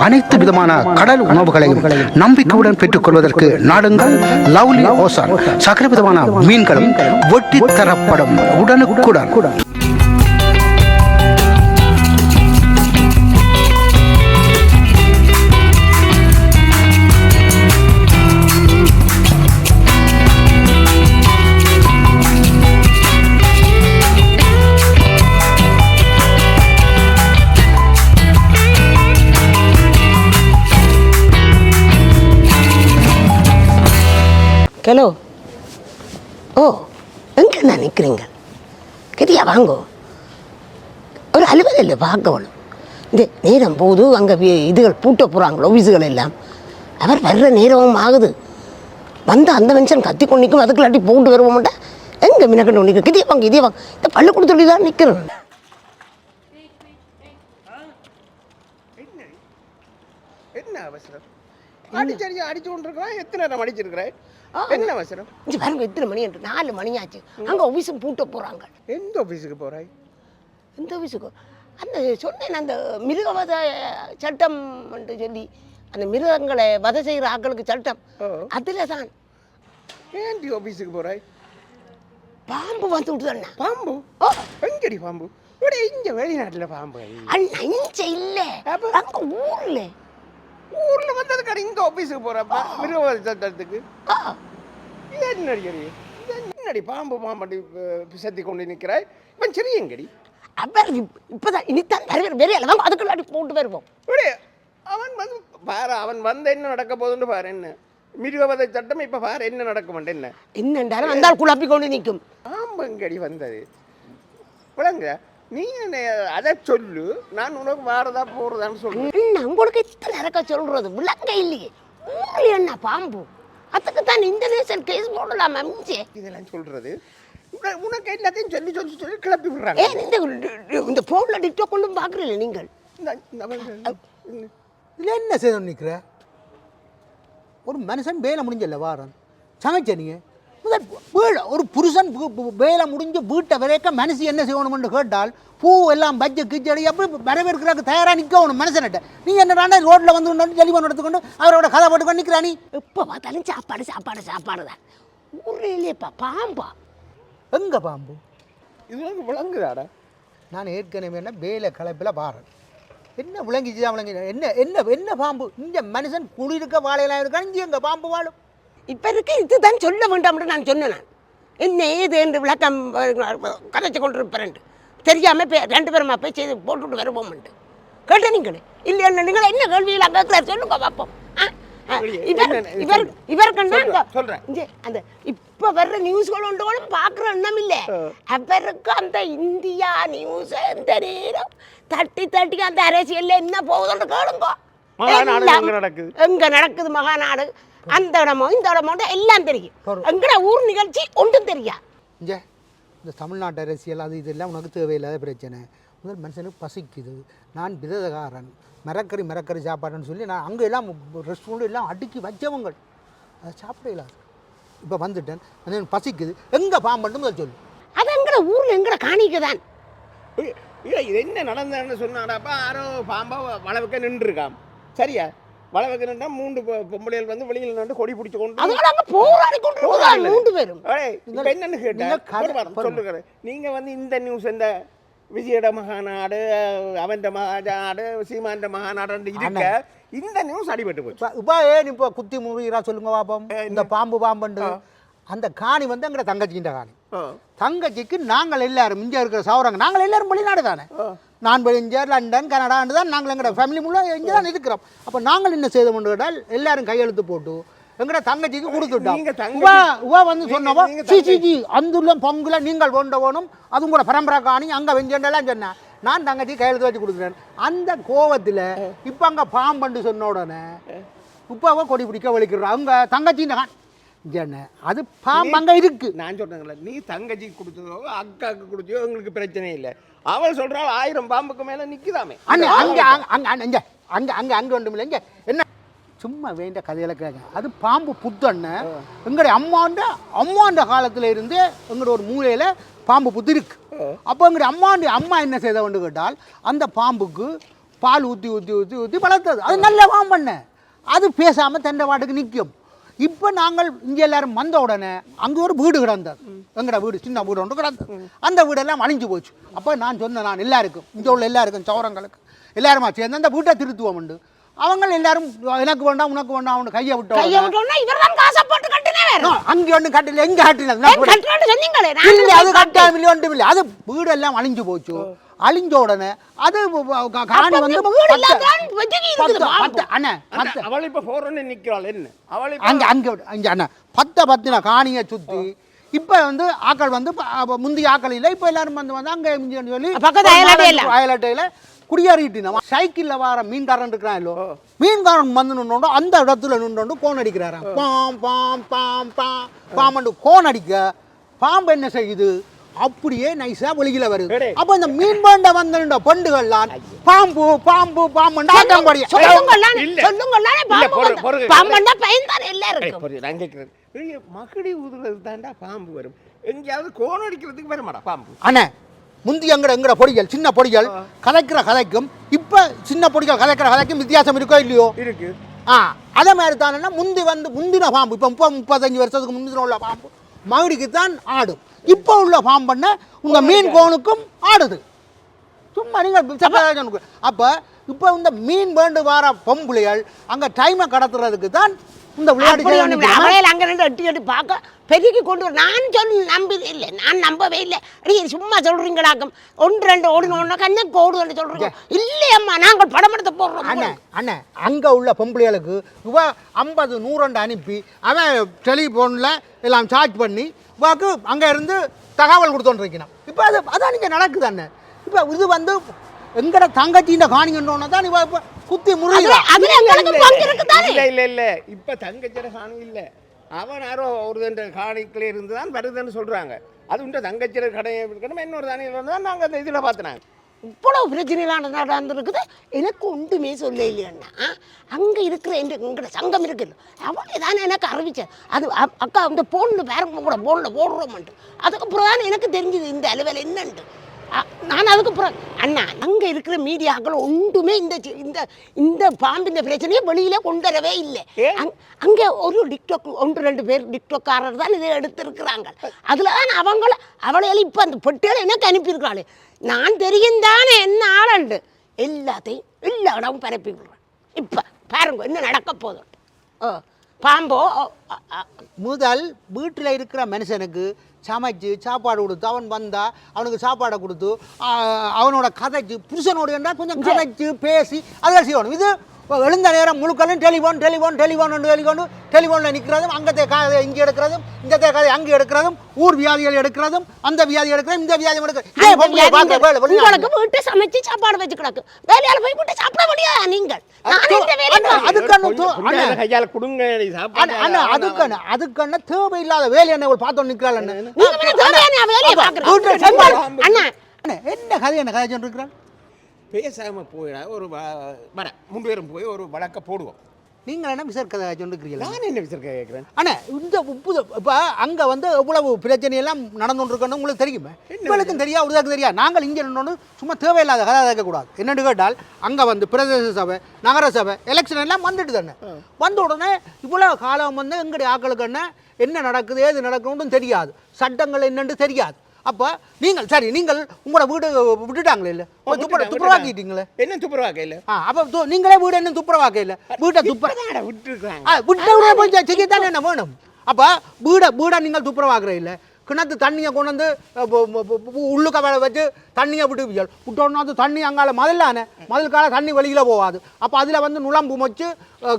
அனைத்து விதமான கடல் உணவுகளையும் நம்பிக்கையுடன் பெற்றுக் கொள்வதற்கு நாடுங்கள் லவ்லி ஓசான். சகல விதமான மீன்களும் வெட்டி தரப்படும் உடனுக்குடன். ஹலோ, ஓ எங்கே நான் நிற்கிறீங்க? கரியா வாங்கோ. ஒரு அலுவலகம் இல்லை பார்க்கணும். இந்த நேரம் போது அங்கே இதுகள் பூட்ட போகிறாங்களோ ஆஃபீஸுகள் எல்லாம். அவர் வர்ற நேரமும் ஆகுது. வந்து அந்த மனுஷன் கத்தி கொண்டு நிற்கும். அதுக்குள்ளாட்டி போட்டு வருவோம்ட்டா எங்கே மினக்கண்டு நிற்கும். கிட்டே வாங்க, இதே வாங்க. இந்த பள்ளிக்கூடத்தொழி தான் நிற்கிறேன். என்ன அவசரம்? அடிச்சு கொண்டிருக்கிறேன். எத்தனை நேரம் அடிச்சிருக்கிறேன்? என்ன அவசரம்? இங்கே பாருங்க, எத்தனை மணி என்று 4 மணி ஆச்சு. அங்கே ஆஃபீஸுக்கு பூட்ட போகிறாங்க. எந்த ஆஃபீஸுக்கு போகிறாய்? எந்த ஆஃபீஸுக்கு? அந்த சொன்னேன், அந்த மிருகவத சட்டம் என்று சொல்லி, அந்த மிருகங்களை வதை செய்கிற ஆட்களுக்கு சட்டம், அதில் தான். ஏன் ஆஃபீஸுக்கு போகிறாய்? பாம்பு வந்து விட்டுதாண்ணா. பாம்பு? எங்கடி பாம்பு? இப்படி இங்கே வெளிநாட்டில் பாம்பு அண்ணா இஞ்ச இல்லை, அங்கே ஊரில். ஊரில் வந்ததுக்கான இங்கே ஆஃபீஸுக்கு போகிறப்ப மிருகவத சட்டத்துக்கு என்னடி பாம்பு பாம்படி பிசத்தி கொண்டு நிற்கிறாய்? இவன் சிறியங்கடி. அவர் இப்போதான் இனித்தான் வேற எல்லாம் அதுக்குள்ளாடி போட்டு வருவோம். அவன் வந்து பாரு, அவன் வந்து என்ன நடக்க போகுதுன்னு பாரு. என்ன மிருகவதை சட்டம் இப்போ பாரு என்ன நடக்கும். என்ன என்னண்டாலும் வந்தால் குழப்பி கொண்டு நிற்கும். பாம்பங்கடி வந்தது விளங்க. நீ அதை சொல்லு, நான் உனக்கு வாரதா போறதான்னு சொல்றேன். உங்களுக்கு இத்தனை இறக்க சொல்றது விளங்க இல்லையே. ஊரில் என்ன பாம்பு? அதுக்கு தான் இந்தோனேஷியன் கேஸ் போடலாம். இதெல்லாம் சொல்றது உனக்கு எல்லாத்தையும் சொல்லி சொல்லி சொல்லி கிளப்பி விடுறாங்க. இந்த போன்ல டிக்டாக் கொண்டு பாக்குறீங்க நீங்கள். இல்லை என்ன செய்ய நிற்கிற? ஒரு மனுஷன் வேலை முடிஞ்சல வாரம் சமைச்ச நீங்க வீடு ஒரு புருஷன் வேலை முடிஞ்சு வீட்டை விரைக்க மனசு என்ன செய்யணும்னு கேட்டால் பூ எல்லாம் பஜ்ஜு கிச்சடி அப்படி வரவேற்கிறதுக்கு தயாராக நிற்கணும் மனுஷன்கிட்ட. நீ என்ன ரோட்டில் வந்து ஜெலிபன் எடுத்துக்கொண்டு அவரோட கதை போட்டுக்கொண்டு நிற்கிறா? நீ எப்போ பார்த்தாலும் சாப்பாடு சாப்பாடு சாப்பாடு தான். ஊரிலேப்பா பாம்பா? எங்கே பாம்பு? இது விளங்குதாடா. நான் ஏற்கனவே என்ன வேலை கலப்பில் பாறேன். என்ன விளங்கிச்சுதான் விளங்கி என்ன என்ன என்ன பாம்பு? இந்த மனுஷன் குளிர்க்க வாழையெல்லாம் இருக்கான்னு இங்கே எங்கள் பாம்பு வாழும். இப்போ இருக்கு இதுதான் சொல்ல வேண்டாம் நான் சொன்னேன். நான் என்ன ஏது என்று விளக்கம் கதைச்சு கொண்டு இருப்பேன். தெரியாமல் 2 பேருமா போய் செய்து போட்டுவிட்டு வருவோம்ட்டு கேட்ட நீங்கள் இல்லையா? நீங்கள் என்ன கேள்வியில் அங்கே சொல்லுங்க பார்ப்போம். இவருக்குன்னா அந்த இப்போ வர்ற நியூஸ்கள் ஒன்றுகளும் பார்க்குற எண்ணம் இல்லை. அவருக்கு அந்த இந்தியா நியூஸ் இந்த நேரம் தட்டி தட்டி அந்த அரசியலில் என்ன போகுதுன்னு கேளுங்க. எங்கே நடக்குது மகாநாடு, அந்த இடமோ இந்த இடமோ எல்லாம் தெரியும். எங்கட ஊர் நிகழ்ச்சி ஒன்றும் தெரியா. இந்த தமிழ்நாட்டு அரசியல் அது இதெல்லாம் உனக்கு தேவையில்லாத பிரச்சனை. முதல் மனுஷனுக்கு பசிக்குது. நான் விதகாரன் மரக்கறி சாப்பாடுன்னு சொல்லி நான் அங்கே எல்லாம் ரெஸ்டாரண்ட் எல்லாம் அடுக்கி வச்சவங்க அதை சாப்பிட இல்லாது. இப்போ வந்துட்டேன், எனக்கு பசிக்குது. எங்கே பாம்பு முதல் சொல்லு. அது எங்கட ஊரில் எங்கட காணிக்க தான். இல்லை இது என்ன நடந்ததுன்னு சொன்னாடாப்பா. யாரோ பாம்பா வளவுக்க நின்றுருக்கான். சரியா? வளவுக்கு நின்றா 3 பொம்பளைகள் வந்து வெளியில் நின்று கொடி பிடிச்சு கொண்டு போராடி கொண்டு 3 பேரும். என்னன்னு கேட்டேன் சொல்லுகிறேன். நீங்கள் வந்து இந்த நியூஸ் இந்த விஜயோட மகாநாடு, அவன் மகாநாடு, சீமான் மகாநாடு இருக்க இந்த நியூஸ் அடிபட்டு போச்சு. இப்போ ஏன் இப்போ குத்தி முழுகிறா சொல்லுங்க பாப்போம். இந்த பாம்புண்டு அந்த காணி வந்து எங்கட தங்கச்சிக்கிட்ட காணி. தங்கச்சிக்கு நாங்கள் எல்லாரும் இங்கே இருக்கிற சவரங்க நாங்கள் எல்லாரும் வெளிநாடு தானே. நான் இங்கே லண்டன் கனடான்னு தான் நாங்கள் எங்களோட ஃபேமிலி முழுவதும் இங்கே தான் இருக்கிறோம். அப்போ நாங்கள் என்ன செய்தோம்னு கேட்டால் எல்லாரும் கையெழுத்து போட்டு எங்கட தங்கச்சிக்கு கொடுத்துட்டோம். வந்து சொன்னவோ சிசிஜி அந்த பங்குல நீங்கள் வேணும், அதுவும் கூட பரம்பரை காணி அங்கே வெஞ்செண்டெல்லாம் சொன்னேன். நான் தங்கச்சி கையெழுத்து வச்சு கொடுக்குறேன். அந்த கோவத்தில் இப்போ அங்கே பாம்பண்டு சொன்ன உடனே இப்போ கொடி பிடிக்க வலிக்கிறோம். அவங்க தங்கச்சின்னு அது பாம்பங்க இருக்கு. நான் சொல்றேன்ல, நீ தங்கச்சி கொடுத்ததோ அக்காவுக்கு கொடுத்தோ உங்களுக்கு பிரச்சனை இல்லை. அவள் சொல்றாள் 1000 பாம்புக்கு மேல நிக்குதாமே. அங்க அங்க அங்க அங்க அங்க அங்க அங்க ஒன்றும் இல்லை. இங்க என்ன சும்மா வேண்ட கதையில கேட்க. அது பாம்பு புத்தண்ண எங்களுடைய அம்மாண்ட காலத்துல இருந்து எங்களோட ஒரு மூலையில பாம்பு புத்து இருக்கு. அப்போ எங்களுடைய அம்மா என்ன செய்த கொண்டு கேட்டால் அந்த பாம்புக்கு பால் ஊற்றி ஊற்றி ஊற்றி ஊற்றி வளர்த்தது. அது நல்ல பாம்பண்ண, அது பேசாமல் தண்டை பாட்டுக்கு நிற்கும். இப்போ நாங்கள் இங்கே எல்லாரும் வந்த உடனே அங்கே ஒரு வீடு கிடந்தது, எங்கட வீடு சின்ன வீடு ஒன்று கிடந்தது. அந்த வீடெல்லாம் அழிஞ்சு போச்சு. அப்போ நான் சொன்னேன், நான் எல்லாருக்கும் இங்கே உள்ள எல்லாருக்கும் சௌரங்களுக்கு எல்லாருமா சேர்ந்து அந்த வீட்டை திருத்துவோம் உண்டு. அவங்க எல்லாரும் எனக்கு வேண்டாம் உனக்கு வேண்டாம் அவனு கையை விட்டோம். அங்கே ஒன்று கட்டல, எங்க கட்டினது அது கட்டாமில்லை ஒன்றும் இல்லை. அது வீடு எல்லாம் அழிஞ்சு போச்சு. அழிஞ்ச உடனே அது காணி வந்து பத்தின காணியை சுத்தி இப்ப வந்து ஆக்கள் வந்து முந்தைய ஆக்கள் இல்லை, இப்ப எல்லாரும் வந்து வந்து அங்கே சொல்லி அயலட்டையில குடியேறிட்டு சைக்கிள்ல வர மீன்காரன் இருக்கிறான், மீன்காரன் வந்து நின்று அந்த இடத்துல நின்று கோன் அடிக்கிறாராம். பாம் பாம் பாம் பாம் பாம்பு கோன் அடிக்க பாம்பு என்ன செய்யுது, அப்படியே நைஸா வெளியில வருது. அப்ப இந்த மீன் பாண்ட வந்த பண்டுகள்லாம் பாம்பு பாம்பு பாம்பு மகடி ஊதுறது தாண்டா பாம்பு வரும், எங்கேயாவது கோன் அடிக்கிறதுக்கு வரமாடா பாம்பு. அண்ணே முந்தி எங்கட பொடிகள் சின்ன பொடிகள் கதைக்கிற கதைக்கும் இப்ப சின்ன பொடிகள் கதைக்கிற கதைக்கும் வித்தியாசம் இருக்கோ இல்லையோ? இருக்கு. அதே மாதிரி தானே முந்தி வந்து முந்தின பாம்பு இப்ப 35 வருஷத்துக்கு முந்தின உள்ள பாம்பு மகடிக்கு தான் ஆடும். இப்போ உள்ள பாம்பண்ண உங்க மீன் கோனுக்கும் ஆடுது. சும்மா நீங்கள் அப்ப இப்போ இந்த மீன் வேண்டு வர பொம்புளைகள் அங்க டைமை கடத்துறதுக்கு தான் இந்த விளையாட்டு அங்க நின்று எட்டி எட்டி பார்க்க பெருக்கி கொண்டு வர. நான் சொல்லி நம்பவே இல்லை, நான் நம்பவே இல்லை. சும்மா சொல்றீங்களாக்கும் ஒன்று ரெண்டு ஓடினோன்னா கண்ணுக்கு ஓடுதுன்னு சொல்றீங்க. இல்லையம்மா நாங்கள் படம் எடுத்து போடுறோம். அண்ணே அங்க உள்ள பொம்பளைகளுக்கு இவ 50 100 அனுப்பி அவன் டெலிஃபோன்ல எல்லாம் சார்ஜ் பண்ணி வாக்கு அங்க இருந்து தகவல் கொடுத்தோன்னு இருக்கணும். இப்போ அதான் நீங்க நடக்குது அண்ணே. இப்போ இது வந்து எங்கட தங்கச்சியின் காணிங்கன்னு தான் இவ இப்போ குத்தி முறியுது. இல்ல இல்ல இப்ப தங்கச்சியோட காணி இல்ல, அவன் யாரோ ஒரு காணிக்குள்ள இருந்து தான் வருதுன்னு சொல்றாங்க. அது உண்ட தங்கச்சியோட கடையை இருக்கணும், இன்னொரு தானியில் தான் நாங்க அந்த இதுல பார்த்தனாங்க. இவ்வளவு பிரச்சனைலாம் நடந்துருக்குது, எனக்கு ஒன்றுமே சொல்ல இல்லையண்ணா. அங்கே இருக்கிற எங்களோட சங்கம் இருக்குல்ல, அவளே தானே எனக்கு அறிவிச்சேன். அது அக்கா அந்த போனில் பேரங்க கூட போனில் போடுறோம்ட்டு. அதுக்கப்புறம் தான் எனக்கு தெரிஞ்சுது இந்த அலுவல் என்னன்ட்டு. நான் அதுக்கப்புறம் அண்ணா அங்கே இருக்கிற மீடியாக்கள் ஒன்றுமே இந்த இந்த பாம்பின் பிரச்சனையை வெளியில கொண்டு வரவே இல்லை. அங்கே ஒரு டிக்டாக் 1-2 பேர் டிக்டாக்காரர் தான் இதை எடுத்திருக்கிறாங்க. அதில் தான் அவளையால் இப்போ அந்த பெட்டியில் எனக்கு அனுப்பியிருக்கிறாளே. நான் தெரியும் தானே என்ன ஆளண்டு எல்லாத்தையும் எல்லா இடமும் பரப்பி விடுறேன். இப்போ பாருங்க என்ன நடக்க போதும். பாம்போ முதல் வீட்டில் இருக்கிற மனுஷனுக்கு சமைச்சு சாப்பாடு கொடுத்து அவன் வந்தா அவனுக்கு சாப்பாடை கொடுத்து அவனோட கதைச்சு புருஷனோடு என்றால் கொஞ்சம் கதைச்சு பேசி அதெல்லாம் செய்யணும். இது எழுந்த நேரம் முழுக்கலும் டெலிஃபோன் டெலிஃபோன் டெலிஃபோன் டெலிஃபோன் டெலிஃபோனில் நிற்கிறதும் அங்கத்தை காதை இங்கே எடுக்கிறதும் இந்த காதை அங்கே எடுக்கிறதும் ஊர் வியாதிகள் எடுக்கிறதும் அந்த வியாதி எடுக்கிறதும் இந்த வியாதி எடுக்கிறதும் உங்களுக்கு வீட்டு சமைச்சு சாப்பாடு வச்சு கிடக்கு, வேலையால் போய் விட்டு சாப்பிட முடியாது. நீங்கள் அதுக்கான தேவையில்லாத வேலை என்ன பார்த்தோம் நிற்கிறாள். என்ன கதை என்ன கதை சொல்லிருக்கிறான்? பேசாம போயிடா ஒரு வர 3 பேரும் போய் ஒரு வழக்க போடுவோம். நீங்கள் என்ன விசார் கதை சொல்லிருக்கிறீங்களா? நான் என்ன விசார் கேட்குறேன். அண்ணா இந்த இப்போ அங்கே வந்து எவ்வளவு பிரச்சனையெல்லாம் நடந்துருக்கணும் உங்களுக்கு தெரியுமே. உங்களுக்கும் தெரியா உருதாக்கு தெரியா. நாங்கள் இங்கே நின்று சும்மா தேவையில்லாத கதை கேட்கக்கூடாது. என்னென்னு கேட்டால் அங்கே வந்து பிரதேச சபை நகர சபை எலெக்ஷன் எல்லாம் வந்துட்டு தானே. வந்த உடனே இவ்வளோ காலம் வந்து எங்களுடைய ஆக்களுக்கு என்ன நடக்குது ஏது நடக்கணும்னு தெரியாது, சட்டங்கள் என்னன்னு தெரியாது. அப்போ நீங்கள் சரி நீங்கள் உங்களோட வீடு விட்டுட்டாங்களே இல்லை துப்புரவாக்கிட்டீங்களே. என்ன துப்புரவாக்க இல்லை? அப்போ நீங்களே வீடு என்ன துப்புரவாக்க இல்லை, வீட்டை விட்டு செய்யத்தானே என்ன வேணும். அப்போ வீடை நீங்கள் துப்புரவாக்குற இல்லை, கிணத்து தண்ணியை கொண்டு வந்து உள்ளுக்க வேலை வச்சு தண்ணியை விட்டோன்னா அது தண்ணி அங்கால மதிலானே மதில் கால தண்ணி வெளியில் போகாது. அப்போ அதில் வந்து நுழம்பு மொச்சு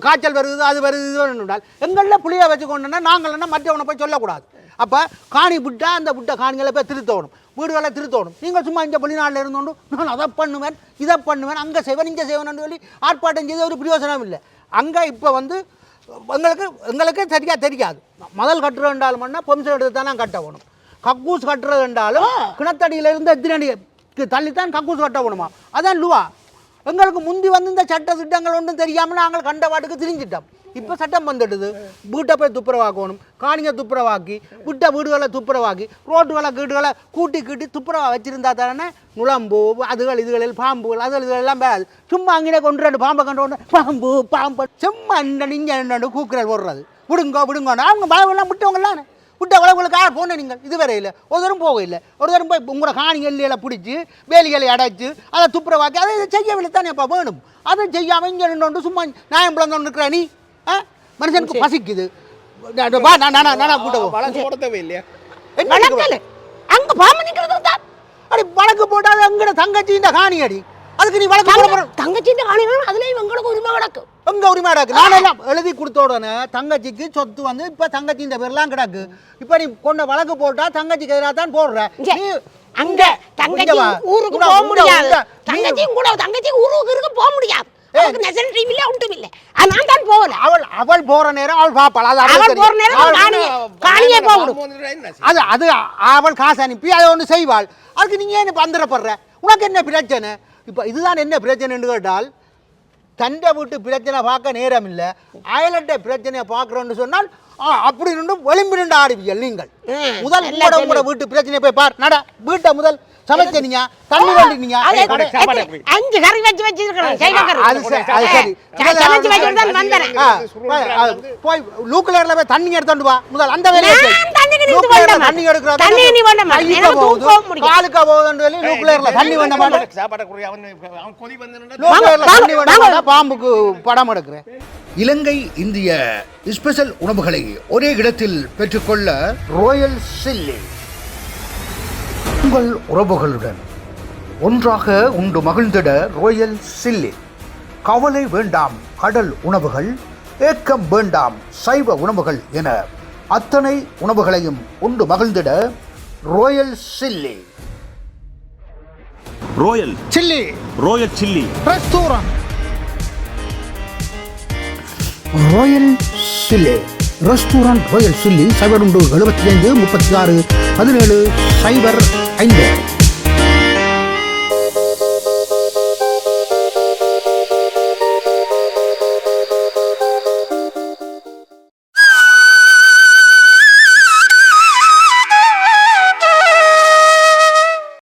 காய்ச்சல் வருது அது வருது இதுன்றால் எங்களில் புளியை வச்சு கொண்டுன்னா நாங்கள் என்ன மற்றவனை போய் சொல்லக்கூடாது. அப்போ காணி விட்டால் அந்த விட்ட காணிகளை போய் திருத்தணும், வீடுகளை திருத்தணும். நீங்கள் சும்மா இந்த வெளிநாட்டில் இருந்தோண்டு நான் அதை பண்ணுவேன் இதை பண்ணுவேன் அங்கே செய்வேன் இங்கே செய்வேன்னு சொல்லி ஆர்ப்பாட்டம் செய்த ஒரு பிரயோசனம் இல்லை. அங்கே இப்போ வந்து எங்களுக்கு சரியாக தெரியாது. முதல் கட்டுறதுண்டாலும்னா பொம்சம் எடுத்து தான் நான் கட்ட வேணும். கக்கூஸ் கட்டுறதுண்டாலும் கிணத்தடியிலிருந்து எத்தனை தள்ளித்தான் கக்கூஸ் கட்ட வேணுமா, அதான் லுவா. எங்களுக்கு முந்தி வந்து இந்த சட்ட திட்டங்கள் ஒன்றும் தெரியாமல் நாங்கள் கண்ட பாட்டுக்கு திரிஞ்சிட்டோம். இப்போ சட்டம் வந்துடுது. வீட்டை போய் துப்புரவாக்கணும், காணிங்க துப்புரவாக்கி, விட்ட வீடுகளை துப்புரவாக்கி, ரோட்டுகளை வீடுகளை கூட்டி துப்புரவா வச்சிருந்தா தானே நுழம்பு அதுகள் இதுகளில் பாம்புகள் அதுகள் இதெல்லாம் பேராது. சும்மா அங்கே கொண்டு ரெண்டு பாம்பை கண்டு பாம்பு பாம்பு சும்மா நீங்கள் கூக்குறல் போடுறது விடுங்கோன்னா அவங்க பயமெல்லாம் விட்டவங்களானே விட்ட உலகளுக்கு யார் போன நீங்கள் இது வரை இல்லை ஒரு தரம் போக இல்லை ஒரு தரம் போய் உங்களோட காணி எல்லையில் பிடிச்சி வேலிகளை அடைச்சி அதை துப்புரவாக்கி அதை செய்யவில்லை தானே அப்போ வேணும். அதை செய்யாமல் இங்கே நின்று சும்மா நியாயம் பிளந்தோன்னு இருக்கிற நீ மனுஷனுக்கு பசிக்குது. அங்க பாம்பு நிக்கிறது அடி வழக்கு போட்டாது அங்கட தங்கச்சியின் காணி அடி அதுக்கு நீ வழக்கு போட தங்கச்சியின் காணி அதுலயும் எங்களுக்கு உரிமை கிடக்கு எங்க உரிமை கிடக்கு. நானெல்லாம் எழுதி கொடுத்த உடனே தங்கச்சிக்கு சொத்து வந்து இப்ப தங்கச்சி இந்த பேர்லாம் கிடக்கு. இப்ப நீ கொண்ட வழக்கு போட்டா தங்கச்சிக்கு எதிராக தான் போடுற. அங்க தங்கச்சி ஊருக்கு போக முடியாது. தங்கச்சியும் கூட தங்கச்சி ஊருக்கு போக முடியாது. அவள் போற நேரம் அவள் பாப்பாள். அது அது அவள் காசு அனுப்பி அதை ஒன்று செய்வாள். அதுக்கு நீங்க என்ன பந்தரப்படுற? உனக்கு என்ன பிரச்சனை? இப்ப இதுதான் என்ன பிரச்சனைன்னு கேட்டால் தண்டை வீட்டு பிரச்சனை பார்க்க நேரம் இல்லை, அயலட்டை பிரச்சனையை பார்க்குறோன்னு சொன்னால் அப்படி நின்று ஒளிம்பு நின்று ஆடுவீர்கள் நீங்கள். முதல் உங்களோட வீட்டு பிரச்சனையை போய் பார். நட வீட்டை முதல் சமைச்சீங்க தண்ணி வண்டிங்க 5 கறி வச்சு வச்சிருக்கேன். போய் லூக்குலர்ல போய் தண்ணி எடுத்துட்டு வா முதல் அந்த வேலையை தண்ணி எடுக்கிறோம் காலுக்கா போகுது லூக்குலர்ல தண்ணி வந்த மாட்டேன் பாம்புக்கு படம் எடுக்கிறேன். இலங்கை இந்திய ஸ்பெஷல் உணவுகளை ஒரே இடத்தில் பெற்றுக்கொள்ள ராயல் சில்லி உங்கள் உறவுகளுடன் ஒன்றாக உண்டு மகிழ்ந்திட ராயல் சில்லி. கவலை வேண்டாம் கடல் உணவுகள், ஏக்கம் வேண்டாம் சைவ உணவுகள் என அத்தனை உணவுகளையும் உண்டு மகிழ்ந்திட royal chilli. Royal chilli royal chilli restaurant royal chilli restaurant royal chilli 075 36 17 05.